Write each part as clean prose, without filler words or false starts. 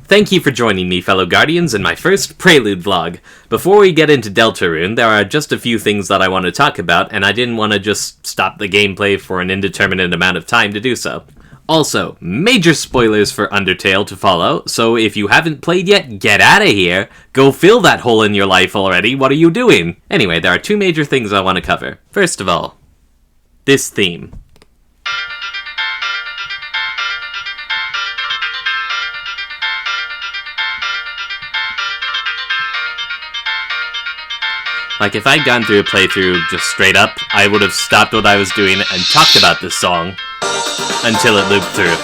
Thank you for joining me, fellow Guardians, in my first Prelude vlog. Before we get into Deltarune, there are just a few things that I want to talk about, and I didn't want to just stop the gameplay for an indeterminate amount of time to do so. Also, major spoilers for Undertale to follow, so if you haven't played yet, get out of here! Go fill that hole in your life already, what are you doing? Anyway, there are two major things I want to cover. First of all, this theme. Like, if I'd gone through a playthrough just straight up, I would have stopped what I was doing and talked about this song until it looped through.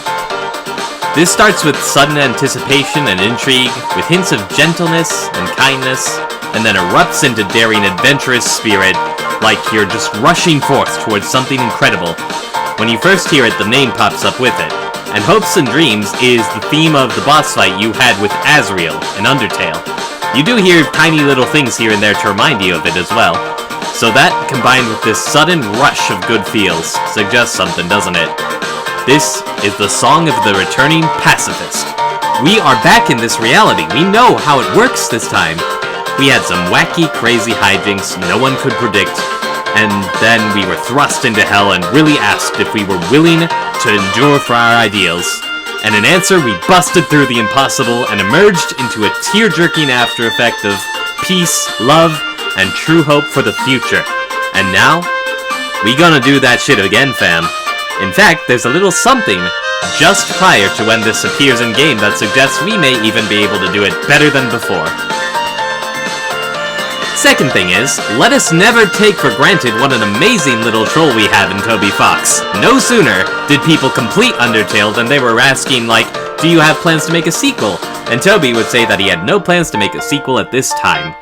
This starts with sudden anticipation and intrigue, with hints of gentleness and kindness, and then erupts into daring adventurous spirit, like you're just rushing forth towards something incredible. When you first hear it, the name pops up with it, and Hopes and Dreams is the theme of the boss fight you had with Azrael in Undertale. You do hear tiny little things here and there to remind you of it as well. So that, combined with this sudden rush of good feels, suggests something, doesn't it? This is the song of the returning pacifist. We are back in this reality. We know how it works this time. We had some wacky, crazy hijinks no one could predict, and then we were thrust into hell and really asked if we were willing to endure for our ideals. And in answer, we busted through the impossible and emerged into a tear-jerking after effect of peace, love, and true hope for the future. And now, we gonna do that shit again, fam. In fact, there's a little something just prior to when this appears in-game that suggests we may even be able to do it better than before. Second thing is, let us never take for granted what an amazing little troll we have in Toby Fox. No sooner did people complete Undertale than they were asking, like, do you have plans to make a sequel? And Toby would say that he had no plans to make a sequel at this time.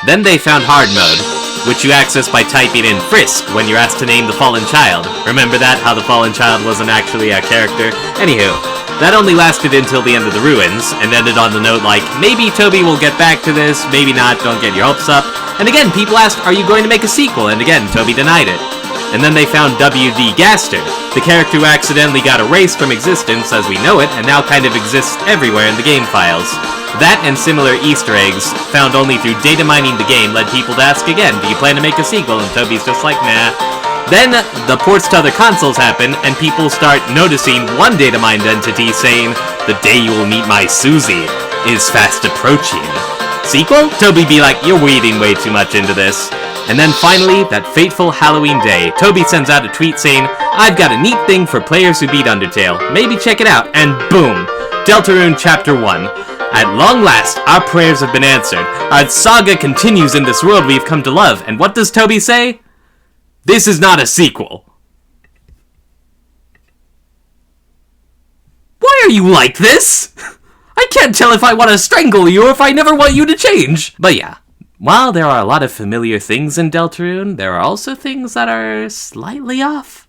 Then they found hard mode, which you access by typing in Frisk when you're asked to name the fallen child. Remember that, how the fallen child wasn't actually a character? Anywho, that only lasted until the end of the ruins, and ended on the note like, maybe Toby will get back to this, maybe not, don't get your hopes up. And again, people asked, are you going to make a sequel? And again, Toby denied it. And then they found W.D. Gaster, the character who accidentally got erased from existence as we know it, and now kind of exists everywhere in the game files. That and similar Easter eggs, found only through data mining the game, led people to ask again, do you plan to make a sequel? And Toby's just like, nah. Then, the ports to other consoles happen, and people start noticing one data mined entity saying, the day you will meet my Susie is fast approaching. Sequel? Toby be like, you're wading way too much into this. And then finally, that fateful Halloween day, Toby sends out a tweet saying, I've got a neat thing for players who beat Undertale. Maybe check it out. And boom! Deltarune Chapter 1. At long last, our prayers have been answered. Our saga continues in this world we've come to love. And what does Toby say? This is not a sequel. Why are you like this? I can't tell if I want to strangle you or if I never want you to change. But yeah, while there are a lot of familiar things in Deltarune, there are also things that are slightly off.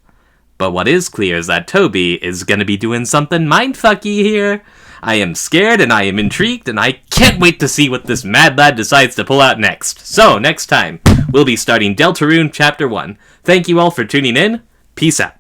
But what is clear is that Toby is going to be doing something mindfucky here. I am scared and I am intrigued and I can't wait to see what this mad lad decides to pull out next. So, next time, we'll be starting Deltarune Chapter 1. Thank you all for tuning in. Peace out.